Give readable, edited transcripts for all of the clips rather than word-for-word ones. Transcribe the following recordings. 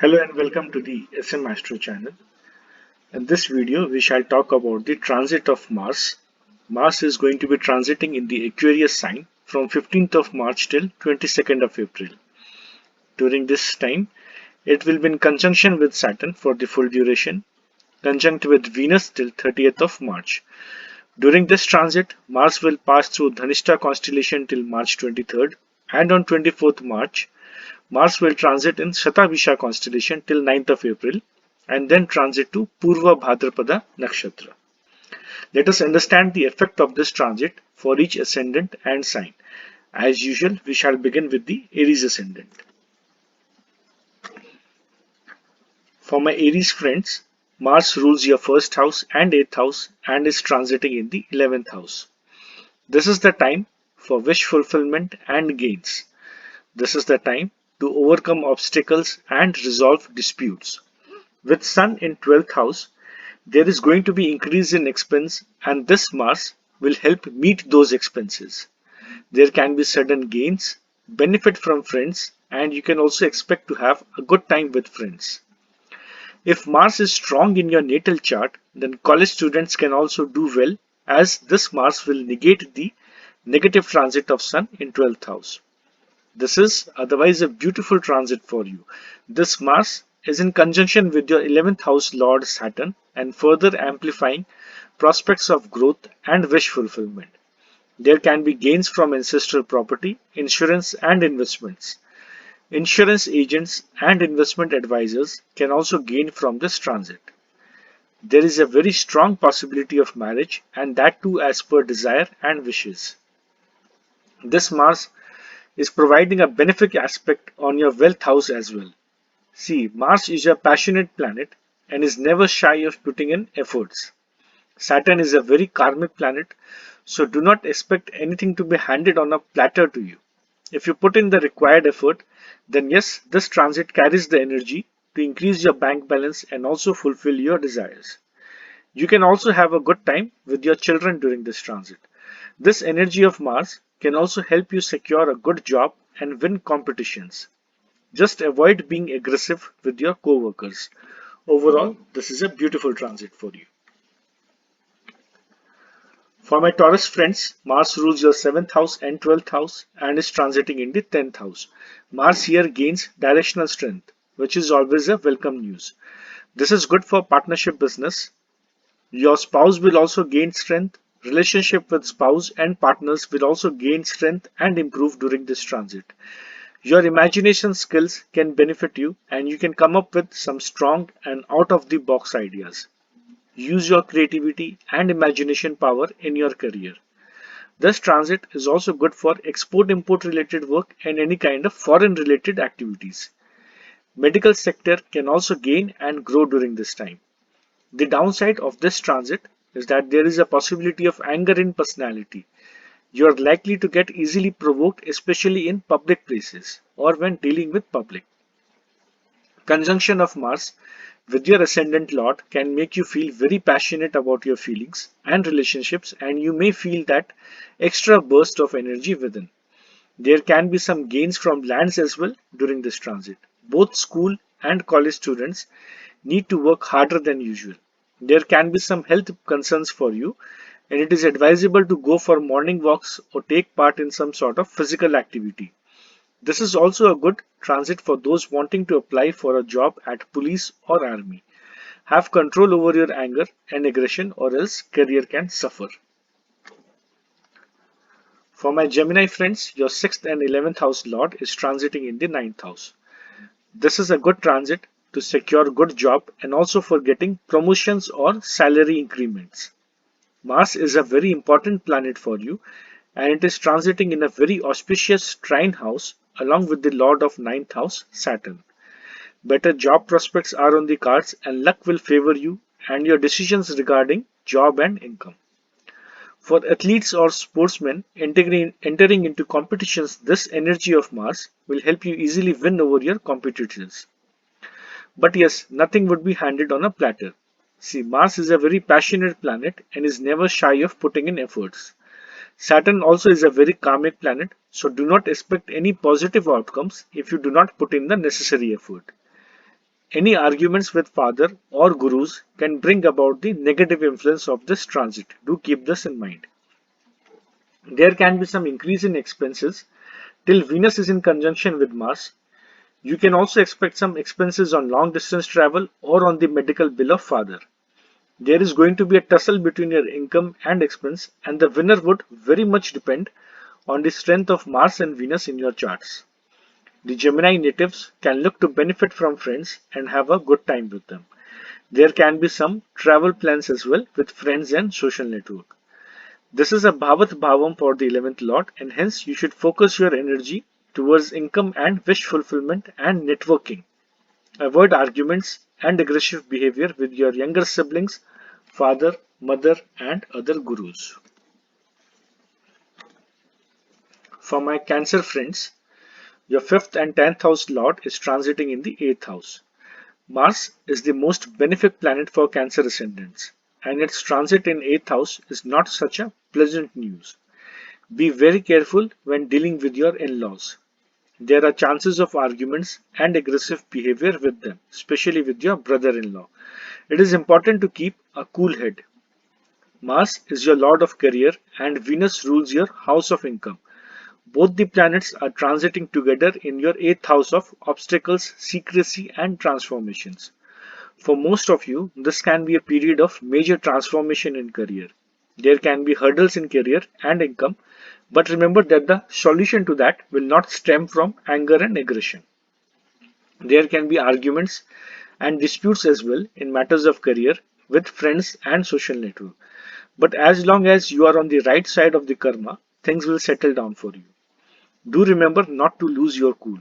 Hello and welcome to the SM Astro Channel. In this video, we shall talk about the transit of Mars. Mars is going to be transiting in the Aquarius sign from 15th of March till 22nd of April. During this time, it will be in conjunction with Saturn for the full duration, conjunct with Venus till 30th of March. During this transit, Mars will pass through Dhanishta constellation till March 23rd, and on 24th March, Mars will transit in Shatabhisha constellation till 9th of April and then transit to Purva Bhadrapada Nakshatra. Let us understand the effect of this transit for each ascendant and sign. As usual, we shall begin with the Aries ascendant. For my Aries friends, Mars rules your first house and 8th house and is transiting in the 11th house. This is the time for wish fulfillment and gains. This is the time to overcome obstacles and resolve disputes. With Sun in 12th house, there is going to be increase in expense and this Mars will help meet those expenses. There can be sudden gains, benefit from friends, and you can also expect to have a good time with friends. If Mars is strong in your natal chart, then college students can also do well as this Mars will negate the negative transit of Sun in 12th house. This is otherwise a beautiful transit for you. This Mars is in conjunction with your 11th house Lord Saturn and further amplifying prospects of growth and wish fulfillment. There can be gains from ancestral property, insurance and investments. Insurance agents and investment advisors can also gain from this transit. There is a very strong possibility of marriage and that too as per desire and wishes. This Mars is providing a benefic aspect on your wealth house as well. See, Mars is a passionate planet and is never shy of putting in efforts. Saturn is a very karmic planet, so do not expect anything to be handed on a platter to you. If you put in the required effort, then yes, this transit carries the energy to increase your bank balance and also fulfill your desires. You can also have a good time with your children during this transit. This energy of Mars can also help you secure a good job and win competitions. Just avoid being aggressive with your co-workers. Overall, this is a beautiful transit for you. For my Taurus friends, Mars rules your 7th house and 12th house and is transiting in the 10th house. Mars here gains directional strength, which is always a welcome news. This is good for partnership business. Your spouse will also gain strength. Relationship with spouse and partners will also gain strength and improve during this transit. Your imagination skills can benefit you and you can come up with some strong and out of the box ideas. Use your creativity and imagination power in your career. This transit is also good for export-import related work and any kind of foreign related activities. Medical sector can also gain and grow during this time. The downside of this transit is that there is a possibility of anger in personality. You are likely to get easily provoked, especially in public places or when dealing with public. Conjunction of Mars with your ascendant Lord can make you feel very passionate about your feelings and relationships, and you may feel that extra burst of energy within. There can be some gains from lands as well during this transit. Both school and college students need to work harder than usual. There can be some health concerns for you and it is advisable to go for morning walks or take part in some sort of physical activity. This is also a good transit for those wanting to apply for a job at police or army. Have control over your anger and aggression or else career can suffer. For my Gemini friends, your 6th and 11th house Lord is transiting in the 9th house. This is a good transit to secure good job and also for getting promotions or salary increments. Mars is a very important planet for you and it is transiting in a very auspicious trine house along with the Lord of 9th house Saturn. Better job prospects are on the cards and luck will favor you and your decisions regarding job and income. For athletes or sportsmen entering into competitions, this energy of Mars will help you easily win over your competitors. But yes, nothing would be handed on a platter. See, Mars is a very passionate planet and is never shy of putting in efforts. Saturn also is a very karmic planet, so do not expect any positive outcomes if you do not put in the necessary effort. Any arguments with father or gurus can bring about the negative influence of this transit. Do keep this in mind. There can be some increase in expenses till Venus is in conjunction with Mars. You can also expect some expenses on long distance travel or on the medical bill of father. There is going to be a tussle between your income and expense, and the winner would very much depend on the strength of Mars and Venus in your charts. The Gemini natives can look to benefit from friends and have a good time with them. There can be some travel plans as well with friends and social network. This is a Bhavat Bhavam for the 11th Lord, and hence you should focus your energy towards income and wish fulfillment and networking. Avoid arguments and aggressive behavior with your younger siblings, father, mother, and other gurus. For my Cancer friends, your 5th and 10th house Lord is transiting in the 8th house. Mars is the most benefic planet for Cancer ascendants, and its transit in 8th house is not such a pleasant news. Be very careful when dealing with your in-laws. There are chances of arguments and aggressive behavior with them, especially with your brother-in-law. It is important to keep a cool head. Mars is your Lord of Career and Venus rules your house of income. Both the planets are transiting together in your 8th house of obstacles, secrecy, and transformations. For most of you, this can be a period of major transformation in career. There can be hurdles in career and income, but remember that the solution to that will not stem from anger and aggression. There can be arguments and disputes as well in matters of career with friends and social network. But as long as you are on the right side of the karma, things will settle down for you. Do remember not to lose your cool.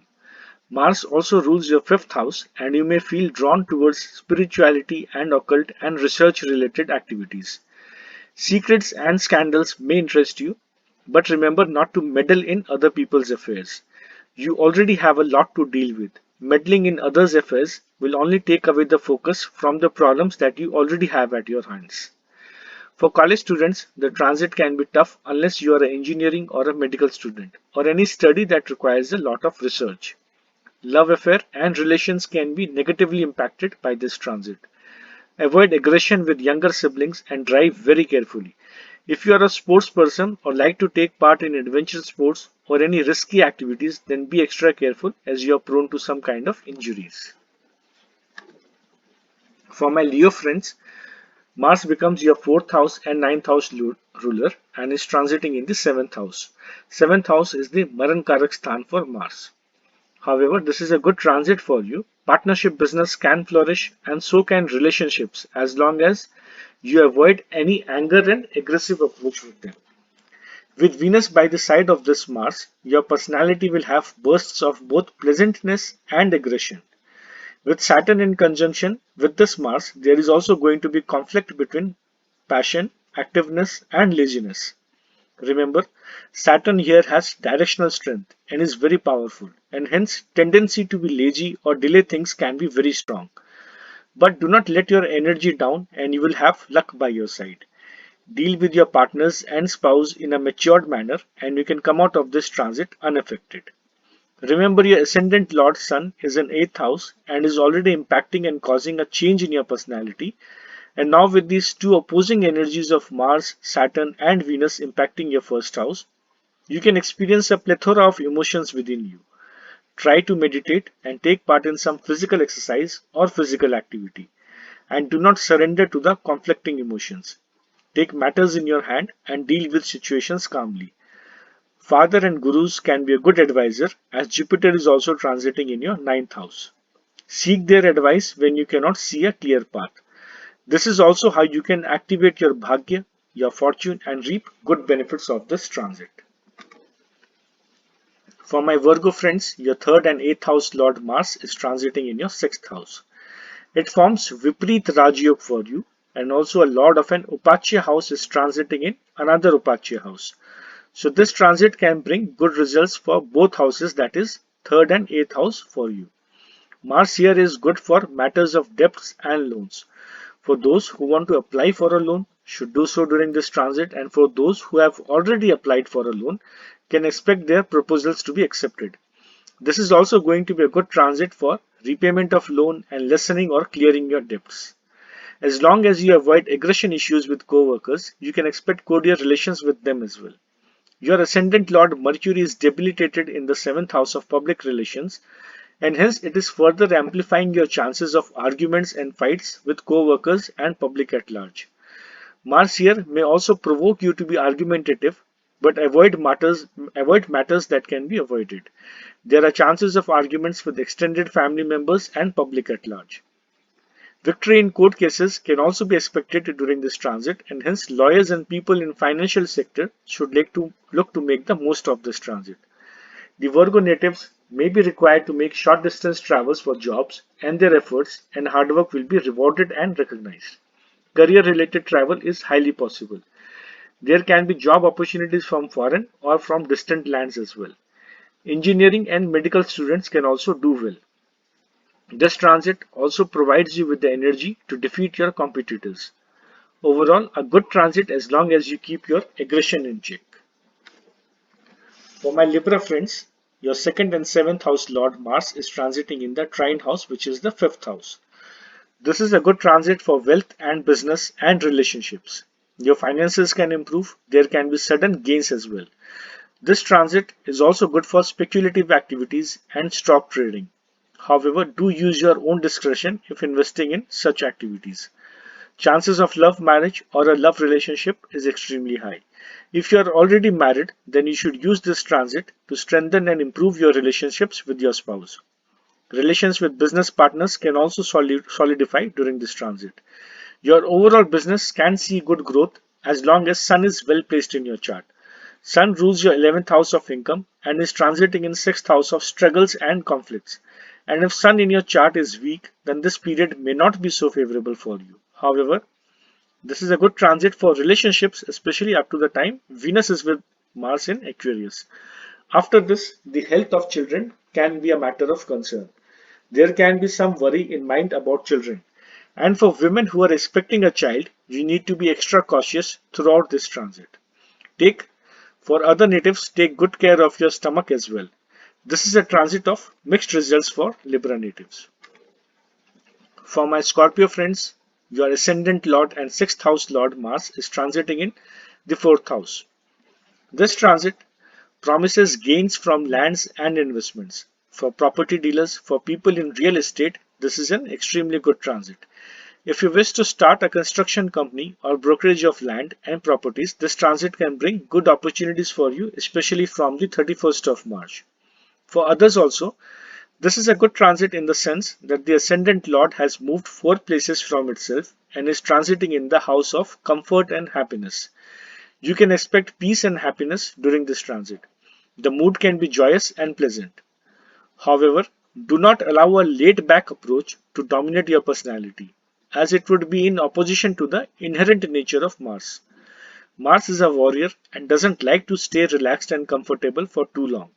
Mars also rules your 5th house, and you may feel drawn towards spirituality and occult and research related activities. Secrets and scandals may interest you, but remember not to meddle in other people's affairs. You already have a lot to deal with. Meddling in others' affairs will only take away the focus from the problems that you already have at your hands. For college students, the transit can be tough unless you are an engineering or a medical student or any study that requires a lot of research. Love affair and relations can be negatively impacted by this transit. Avoid aggression with younger siblings and drive very carefully. If you are a sports person or like to take part in adventure sports or any risky activities, then be extra careful as you are prone to some kind of injuries. For my Leo friends, Mars becomes your 4th house and 9th house ruler and is transiting in the 7th house. 7th house is the Maran Karak Sthan for Mars. However, this is a good transit for you. Partnership business can flourish and so can relationships as long as you avoid any anger and aggressive approach with them. With Venus by the side of this Mars, your personality will have bursts of both pleasantness and aggression. With Saturn in conjunction with this Mars, there is also going to be conflict between passion, activeness, and laziness. Remember, Saturn here has directional strength and is very powerful, and hence tendency to be lazy or delay things can be very strong. But do not let your energy down and you will have luck by your side. Deal with your partners and spouse in a matured manner and you can come out of this transit unaffected. Remember, your ascendant Lord Sun is in 8th house and is already impacting and causing a change in your personality. And now with these two opposing energies of Mars, Saturn and Venus impacting your 1st house, you can experience a plethora of emotions within you. Try to meditate and take part in some physical exercise or physical activity. And do not surrender to the conflicting emotions. Take matters in your hand and deal with situations calmly. Father and gurus can be a good advisor as Jupiter is also transiting in your 9th house. Seek their advice when you cannot see a clear path. This is also how you can activate your bhagya, your fortune and reap good benefits of this transit. For my Virgo friends, your 3rd and 8th house Lord Mars is transiting in your 6th house. It forms Vipreet Rajyog for you, and also a Lord of an Upachya house is transiting in another Upachya house. So this transit can bring good results for both houses, that is 3rd and 8th house for you. Mars here is good for matters of debts and loans. For those who want to apply for a loan should do so during this transit, and for those who have already applied for a loan can expect their proposals to be accepted. This is also going to be a good transit for repayment of loan, and lessening or clearing your debts. As long as you avoid aggression issues with co-workers, you can expect cordial relations with them as well. Your ascendant Lord Mercury is debilitated in the 7th house of public relations, and hence it is further amplifying your chances of arguments and fights with co-workers and public at large. Mars here may also provoke you to be argumentative, but avoid matters that can be avoided. There are chances of arguments with extended family members and public at large. Victory in court cases can also be expected during this transit, and hence lawyers and people in financial sector should look to make the most of this transit. The Virgo natives may be required to make short distance travels for jobs, and their efforts and hard work will be rewarded and recognized. Career related travel is highly possible. There can be job opportunities from foreign or from distant lands as well. Engineering and medical students can also do well. This transit also provides you with the energy to defeat your competitors. Overall, a good transit as long as you keep your aggression in check. For my Libra friends, your 2nd and 7th house Lord Mars is transiting in the trine house, which is the 5th house. This is a good transit for wealth and business and relationships. Your finances can improve, there can be sudden gains as well. This transit is also good for speculative activities and stock trading. However, do use your own discretion if investing in such activities. Chances of love marriage or a love relationship is extremely high. If you are already married, then you should use this transit to strengthen and improve your relationships with your spouse. Relations with business partners can also solidify during this transit. Your overall business can see good growth as long as Sun is well placed in your chart. Sun rules your 11th house of income and is transiting in 6th house of struggles and conflicts. And if Sun in your chart is weak, then this period may not be so favorable for you. However, this is a good transit for relationships, especially up to the time Venus is with Mars in Aquarius. After this, the health of children can be a matter of concern. There can be some worry in mind about children. And for women who are expecting a child, you need to be extra cautious throughout this transit. For other natives, take good care of your stomach as well. This is a transit of mixed results for Libra natives. For my Scorpio friends, your ascendant Lord and 6th house Lord Mars is transiting in the 4th house. This transit promises gains from lands and investments. For property dealers, for people in real estate, this is an extremely good transit. If you wish to start a construction company or brokerage of land and properties, this transit can bring good opportunities for you, especially from the 31st of March. For others also, this is a good transit in the sense that the ascendant Lord has moved 4 places from itself and is transiting in the house of comfort and happiness. You can expect peace and happiness during this transit. The mood can be joyous and pleasant. However, do not allow a laid-back approach to dominate your personality, as it would be in opposition to the inherent nature of Mars. Mars is a warrior and doesn't like to stay relaxed and comfortable for too long.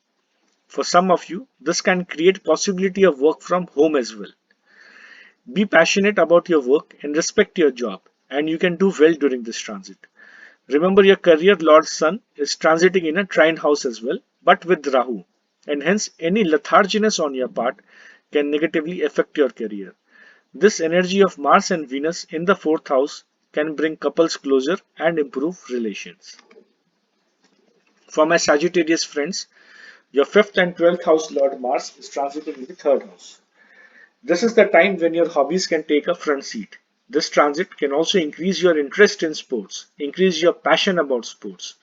For some of you, this can create possibility of work from home as well. Be passionate about your work and respect your job, and you can do well during this transit. Remember, your career Lord Sun is transiting in a trine house as well, but with Rahu, and hence any letharginess on your part can negatively affect your career. This energy of Mars and Venus in the 4th house can bring couples closer and improve relations. For my Sagittarius friends, your 5th and 12th house Lord Mars is transiting in the 3rd house. This is the time when your hobbies can take a front seat. This transit can also increase your interest in sports, increase your passion about sports.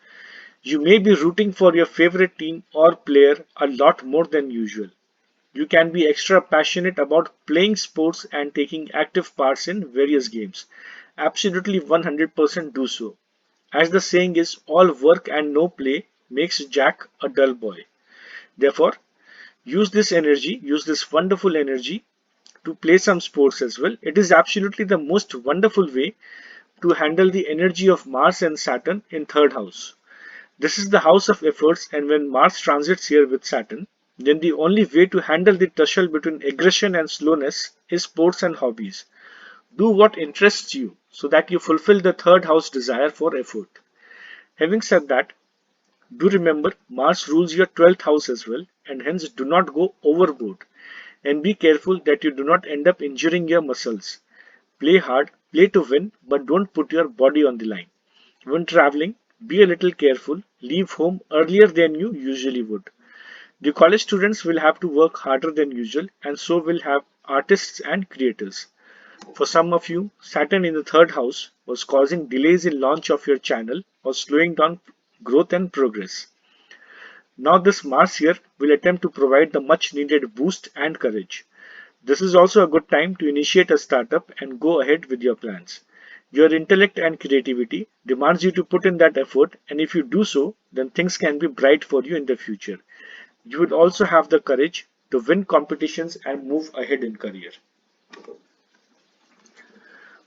You may be rooting for your favorite team or player a lot more than usual. You can be extra passionate about playing sports and taking active parts in various games. Absolutely 100% do so. As the saying is, all work and no play makes Jack a dull boy. Therefore, use this wonderful energy to play some sports as well. It is absolutely the most wonderful way to handle the energy of Mars and Saturn in 3rd house. This is the house of efforts, and when Mars transits here with Saturn, then the only way to handle the tussle between aggression and slowness is sports and hobbies. Do what interests you so that you fulfill the 3rd house desire for effort. Having said that, do remember Mars rules your 12th house as well, and hence do not go overboard. and be careful that you do not end up injuring your muscles. Play hard, play to win, but don't put your body on the line. When traveling, be a little careful, leave home earlier than you usually would. The college students will have to work harder than usual, and so will have artists and creators. For some of you, Saturn in the third house was causing delays in launch of your channel or slowing down growth and progress. Now this Mars here will attempt to provide the much needed boost and courage. This is also a good time to initiate a startup and go ahead with your plans. Your intellect and creativity demands you to put in that effort, and if you do so, then things can be bright for you in the future. You would also have the courage to win competitions and move ahead in career.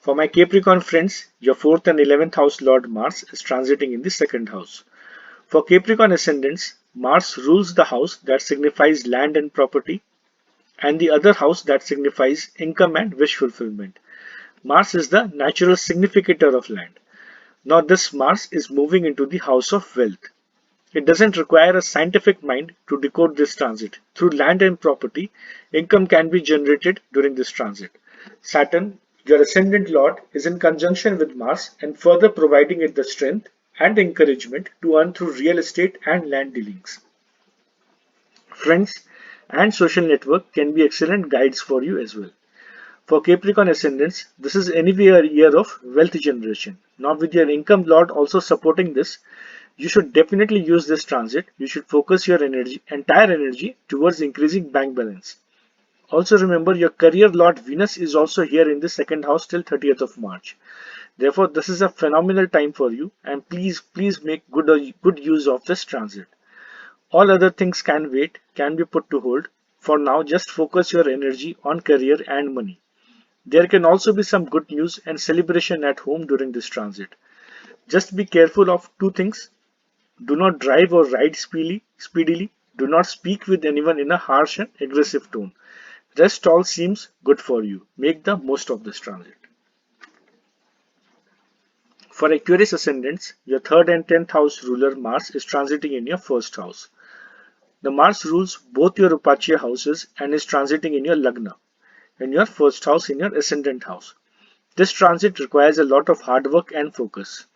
For my Capricorn friends, your 4th and 11th house Lord Mars is transiting in the 2nd house. For Capricorn ascendants, Mars rules the house that signifies land and property, and the other house that signifies income and wish fulfillment. Mars is the natural significator of land. Now this Mars is moving into the house of wealth. It doesn't require a scientific mind to decode this transit. Through land and property, income can be generated during this transit. Saturn, your ascendant lord, is in conjunction with Mars and further providing it the strength and encouragement to earn through real estate and land dealings. Friends and social network can be excellent guides for you as well. For Capricorn ascendants, this is anyway a year of wealth generation. Now with your income lord also supporting this, you should definitely use this transit. You should focus your entire energy towards increasing bank balance. Also remember your career lord Venus is also here in the 2nd house till 30th of March. Therefore, this is a phenomenal time for you, and please make good use of this transit. All other things can wait, can be put to hold. For now, just focus your energy on career and money. There can also be some good news and celebration at home during this transit. Just be careful of two things. Do not drive or ride speedily. Do not speak with anyone in a harsh and aggressive tone. Rest all seems good for you. Make the most of this transit. For Aquarius ascendants, your 3rd and 10th house ruler Mars is transiting in your 1st house. The Mars rules both your Upachya houses and is transiting in your Lagna, in your 1st house, in your ascendant house. This transit requires a lot of hard work and focus.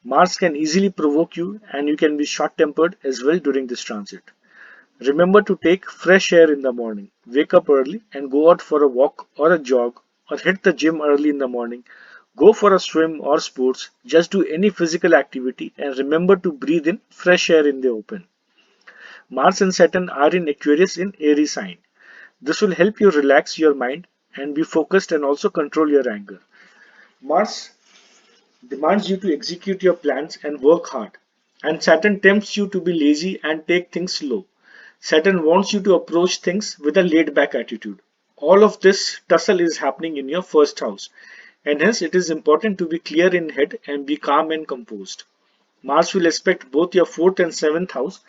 Mars can easily provoke you and you can be short-tempered as well during this transit. Remember to take fresh air in the morning. Wake up early and go out for a walk or a jog or hit the gym early in the morning. Go for a swim or sports. Just do any physical activity and remember to breathe in fresh air in the open. Mars and Saturn are in Aquarius in Aries sign. This will help you relax your mind and be focused and also control your anger. Mars demands you to execute your plans and work hard, and Saturn tempts you to be lazy and take things slow. Saturn wants you to approach things with a laid back attitude. All of this tussle is happening in your 1st house, and hence it is important to be clear in head and be calm and composed. Mars will aspect both your 4th and 7th house,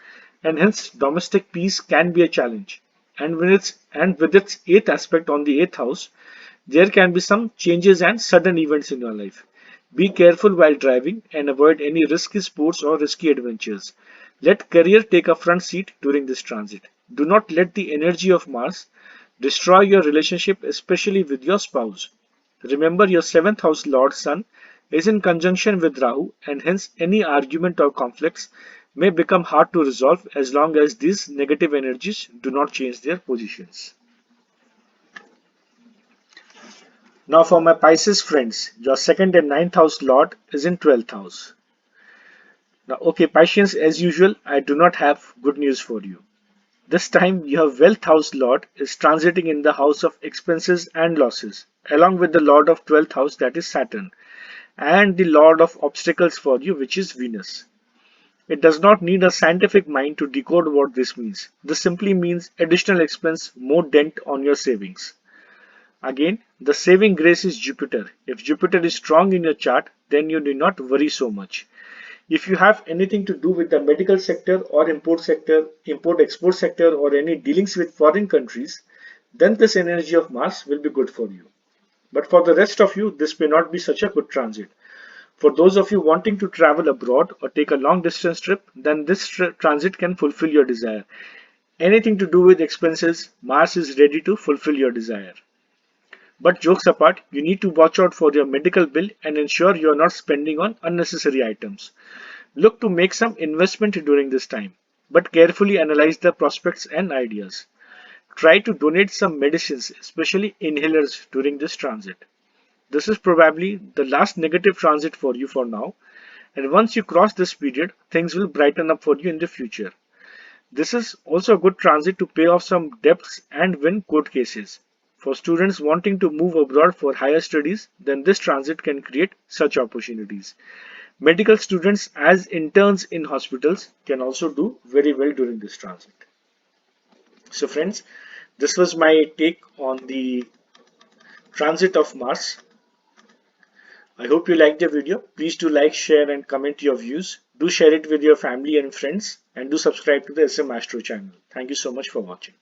and hence domestic peace can be a challenge. And with its 8th aspect on the 8th house, there can be some changes and sudden events in your life. Be careful while driving and avoid any risky sports or risky adventures. Let career take a front seat during this transit. Do not let the energy of Mars destroy your relationship, especially with your spouse. Remember, your 7th house Lord Sun is in conjunction with Rahu, and hence any argument or conflicts may become hard to resolve as long as these negative energies do not change their positions. Now for my Pisces friends, your 2nd and 9th house Lord is in 12th house. Now okay Pisces, as usual, I do not have good news for you. This time your wealth house Lord is transiting in the house of expenses and losses, along with the Lord of 12th house, that is Saturn, and the Lord of obstacles for you, which is Venus. It does not need a scientific mind to decode what this means. This simply means additional expense, more dent on your savings. Again, the saving grace is Jupiter. If Jupiter is strong in your chart, then you need not worry so much. If you have anything to do with the medical sector or import-export sector or any dealings with foreign countries, then this energy of Mars will be good for you. But for the rest of you, this may not be such a good transit. For those of you wanting to travel abroad or take a long distance trip, then this transit can fulfill your desire. Anything to do with expenses, Mars is ready to fulfill your desire. But jokes apart, you need to watch out for your medical bill and ensure you are not spending on unnecessary items. Look to make some investment during this time, but carefully analyze the prospects and ideas. Try to donate some medicines, especially inhalers, during this transit. This is probably the last negative transit for you for now, and once you cross this period, things will brighten up for you in the future. This is also a good transit to pay off some debts and win court cases. For students wanting to move abroad for higher studies, then this transit can create such opportunities. Medical students as interns in hospitals can also do very well during this transit. So friends, this was my take on the transit of Mars. I hope you liked the video. Please do like, share and comment your views. Do share it with your family and friends and do subscribe to the SM Astro channel. Thank you so much for watching.